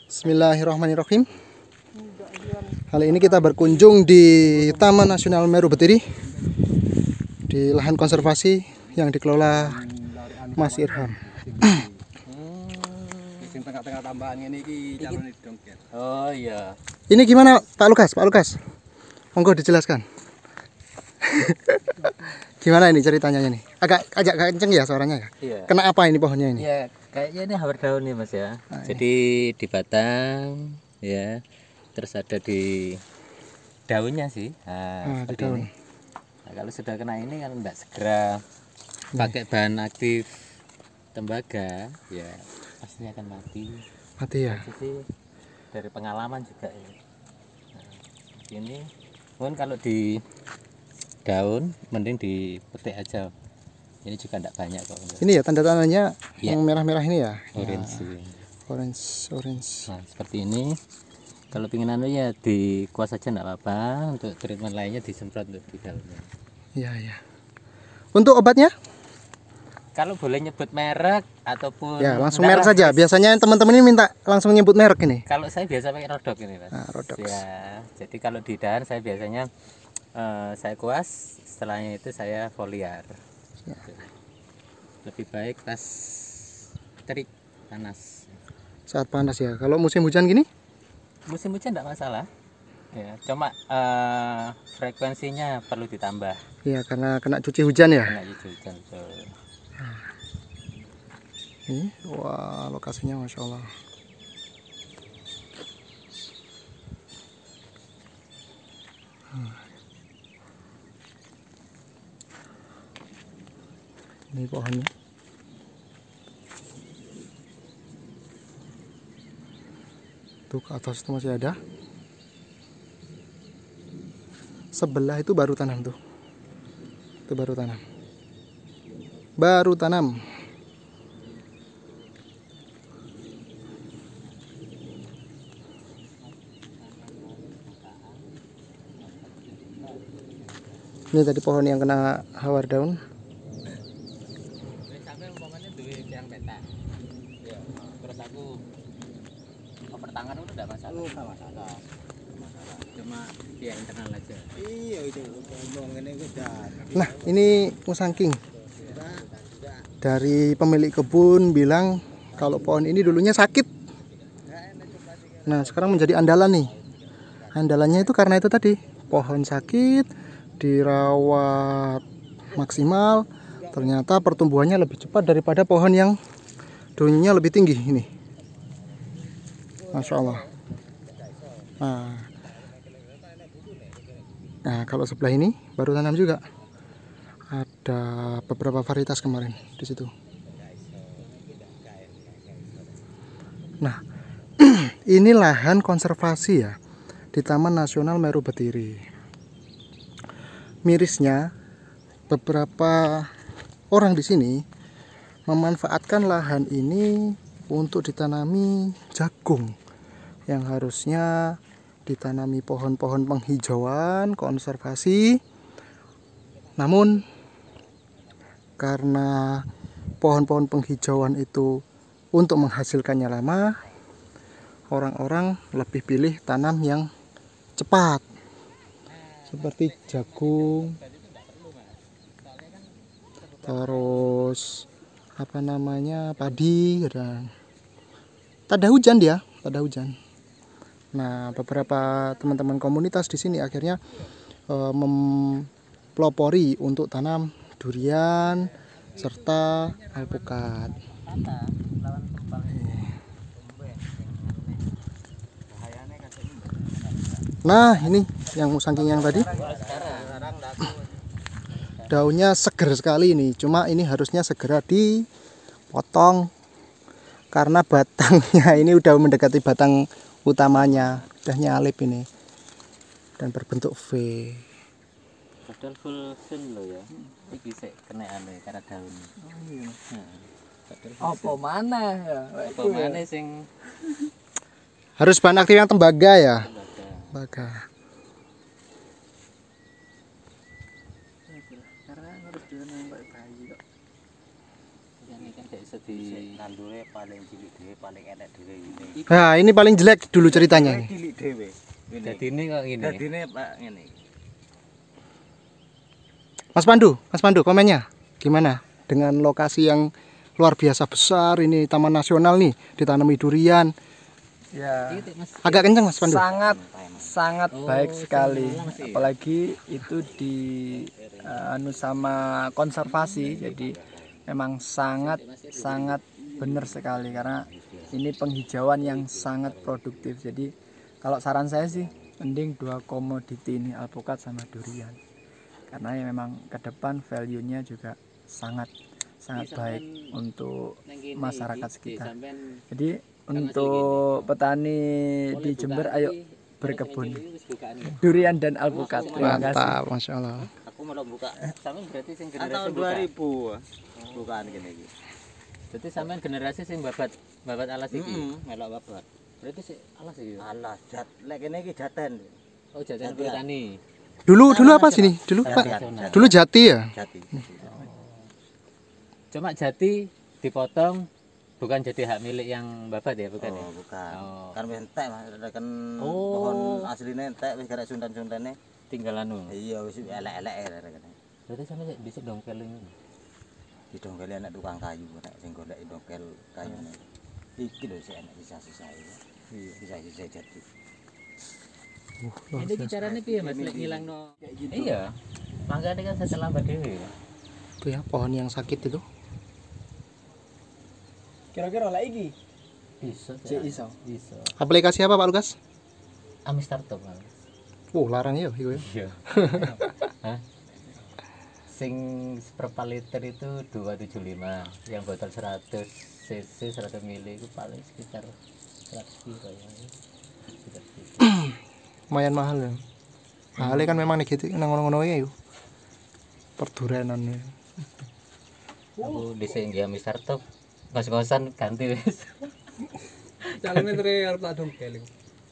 Bismillahirrahmanirrahim. Kali ini kita berkunjung di Taman Nasional Meru Betiri, di lahan konservasi yang dikelola Mas Irham. Oh iya. Ini gimana Pak Lukas? Pak Lukas, monggo dijelaskan. Gimana ini ceritanya ini? Agak kenceng ya suaranya ya? Iya. Kena apa ini pohonnya ini? Iya, kayaknya ini hawar daun nih Mas ya. Jadi di batang ya. Terus ada di daunnya sih. Nah, Di seperti daun. ini. Nah, kalau sudah kena ini kan enggak segera pakai bahan aktif tembaga, ya pasti akan mati. Mati ya? Itu sih dari pengalaman juga ya. Nah, ini pun kalau di daun mending dipetik aja. Ini juga enggak banyak kok. Ini ya tanda-tandanya Ya. yang merah-merah ini ya? Orange. Orange. Nah, seperti ini. Kalau pingin anu ya dikuas saja enggak apa-apa. Untuk treatment lainnya disemprot untuk di daunnya. Iya. Untuk obatnya? Kalau boleh nyebut merek ataupun Ya, langsung enggak merek lah, saja. Mas. Biasanya teman-teman ini minta langsung nyebut merek ini. Kalau saya biasa pakai Rodox ini, Mas. Nah, Rodox. Ya, jadi kalau di dahan saya biasanya saya kuas, setelahnya itu saya foliar. Ya. Lebih baik pas terik panas. Saat panas ya. Kalau musim hujan gini? Musim hujan enggak masalah. Ya, cuma frekuensinya perlu ditambah. Iya, karena kena cuci hujan ya. Kena hujan betul. Ini, wah lokasinya masya Allah. Ini pohonnya. Tuh ke atas itu masih ada. Sebelah itu baru tanam tuh. Itu baru tanam. Baru tanam. Ini tadi pohon yang kena hawar daun. Sampai umpamanya duwe yang petak. Ya, terus aku over tangan itu enggak masalah. Enggak masalah. Cuma ya internal aja. Iya itu ngomong ini udah. Nah, ini musangking. Dari pemilik kebun bilang kalau pohon ini dulunya sakit. Nah, sekarang menjadi andalan nih. Andalannya itu karena itu tadi, pohon sakit, dirawat maksimal, ternyata pertumbuhannya lebih cepat daripada pohon yang daunnya lebih tinggi ini. Masya Allah. Nah, kalau sebelah ini baru tanam juga. Ada beberapa varietas kemarin di situ. Nah, ini lahan konservasi ya di Taman Nasional Meru Betiri. Mirisnya, beberapa orang di sini memanfaatkan lahan ini untuk ditanami jagung yang harusnya ditanami pohon-pohon penghijauan konservasi. Namun karena pohon-pohon penghijauan itu untuk menghasilkannya lama, orang-orang lebih pilih tanam yang cepat seperti jagung, terus padi, dan tak ada hujan dia, tak ada hujan. Nah, beberapa teman-teman komunitas di sini akhirnya mempelopori untuk tanam durian serta alpukat. Nah, ini yang musangking yang tadi. Daunnya seger sekali ini. Cuma ini harusnya segera dipotong karena batangnya ini udah mendekati batang utamanya, udah nyalip ini dan berbentuk V. Padahal full sun loh ya. Iki sik kena anu karena daun. Oh iya. Apa mana ya? Apa mana sing Harus bahan aktif yang tembaga ya. tembaga. Tembaga. Karena harus dia nembak bayi kok. Yang ini kan gak bisa di nandure paling cilik dhewe paling enak dhewe ini. Nah, ini paling jelek dulu ceritanya ini. Cilik dhewe. Dadine kok ngene. Dadine Pak ngene. Mas Pandu, komennya gimana dengan lokasi yang luar biasa besar ini, Taman Nasional nih, ditanami durian. Ya, Agak kencang Mas Pandu. sangat baik sekali. Apalagi itu di anu sama konservasi. Jadi memang sangat benar sekali karena ini penghijauan yang sangat produktif. Jadi kalau saran saya sih mending 2 komoditi ini, alpukat sama durian. Karena ya memang ke depan value-nya juga sangat baik untuk masyarakat sekitar. Jadi untuk petani di Jember, ayo berkebun durian dan alpukat. Terima kasih. Mantap, Masya Allah. Aku mau buka. Sampeyan berarti sing Tahun generasi 2000 bukaan kene iki. Berarti sampeyan generasi sing babat alas iki. Melok babat. Berarti sik alas iki. Alas jat lek kene iki jaten. Oh, jajan petani. Dulu apa sini? Dulu Pak. Dulu Jati ya? Jati. Cuma jati dipotong bukan jadi hak milik yang babat ya, bukan ya? Oh, bukan. Oh. Kan wis entek Mas, kan Oh. pohon asline entek wis garek suntan-suntane. Tinggal anu. Iya wis elek-elek kene. Berarti sampe dhisik dongkel ini. Didongkeli anak tukang kayu nek sing golek dongkel kayune. Iki lho sik enak sisa-sisa iki. Iya, sisa-sisa jati. Ini caranya piye Mas lek ngilangno? Iya. Mangkane kan setelah lambat dhewe. Itu ya pohon yang sakit itu. Kira-kira lah iki. Bisa. Iso. Bisa. Aplikasi apa Pak Lukas? Ami startup Mas. Larang ya iku ya. Iya. Hah? Sing seperempat liter itu 275, yang botol 100 cc 100 ml itu paling sekitar 100 kilo ya. Sekitar segitu. Lumayan mahal ya. Mahalnya kan memang gitu nang ngono-ngono ya yuk. Perduranan ya. Aku desain dia Ami startup. Ngos-ngosan ganti wis. Kilometer arep tak dongkel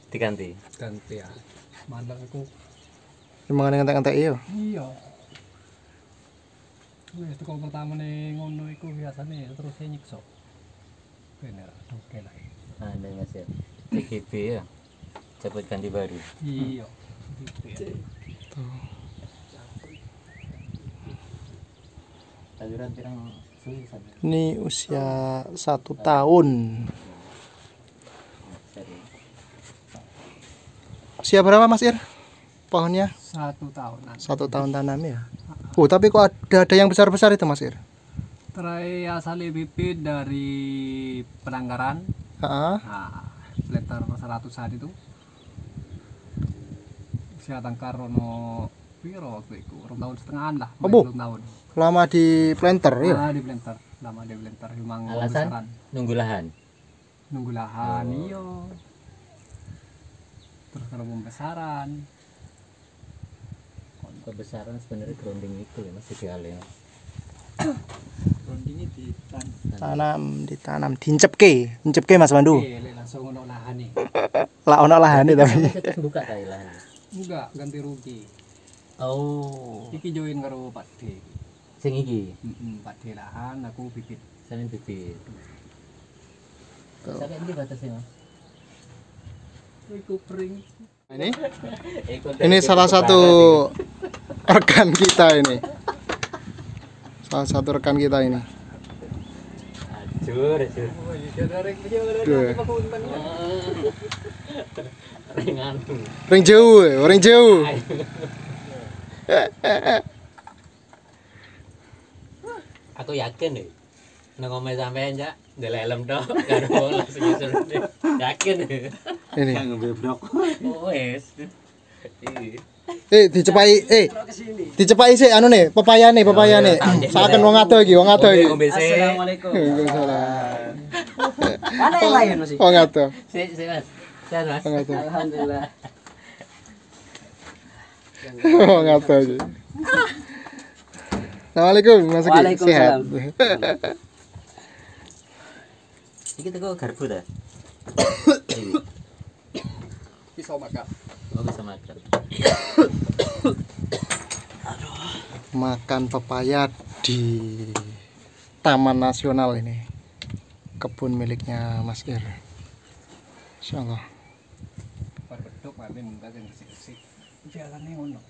Diganti. ganti ya. Mandang aku. Memang ngentek-ngentek ya. Iya. Wis teko pertama ning ngono iku biasane terus nyiksa. Bener, dongkel ae. Nah, ini Mas ya. CGB ya. Cepet ganti baru. Iya. Saluran pirang suwi sampe. Ini usia 1 tahun. Seri. Usia berapa Mas Ir? Pohonnya 1 tahunan. 1 tahun tanam ya. Oh, tapi kok ada yang besar-besar itu Mas Ir? Terai asal bibit dari Penanggaran. Heeh. Nah, liter 100-an itu. Usia tangkar ono piro waktu itu? 2 tahun setengahan lah. Oh, Bu. 2 tahun. Lama di planter ya. Nah, di blender. Lama di blender memang Alasan? besaran. Nunggu lahan. Nunggu lahan Oh. iyo. Terus kalau pembesaran. Kebesaran sebenarnya grounding itu ya Mas idealnya. Rondingnya Ditanam, dincepke Mas Pandu. langsung ono lahan nih. Lah ono lahane tapi. Terus buka kayak lahan. Enggak, ganti rugi. Oh. Iki join karo Pak D. Sing iki Pak D lahan, aku bibit. sampeyan bibit. Sampai endi batasnya Mas? Iku pring. Ini salah satu rekan kita ini. Salah satu rekan kita ini. Ajur. Oh iya, dari Duh. Ringan. Ring jauh, ring jauh. Aku yakin deh. Nang omahe sampean ya, ndelok helm tok, karo langsung nyusul. Yakin deh. Ini. ngebebrok. Oh wes. Iki. Dicepai sih anu nih, pepayane. Saken wong ado iki. Ngombe sik. Assalamualaikum. Waalaikumsalam. Ada yang lain masih. Wong ado. Sik Mas. Sehat Mas. Wong ado. Alhamdulillah. Wong ado iki. Assalamualaikum Mas Iki. Waalaikumsalam. Sehat. Iki teko garpu ta? pisau makan. Oh bisa makan. Makan pepaya di Taman Nasional ini. kebun miliknya Mas Ir. Insya Allah. Beduk mami munggah sing gresik-gresik. Jalane ngono.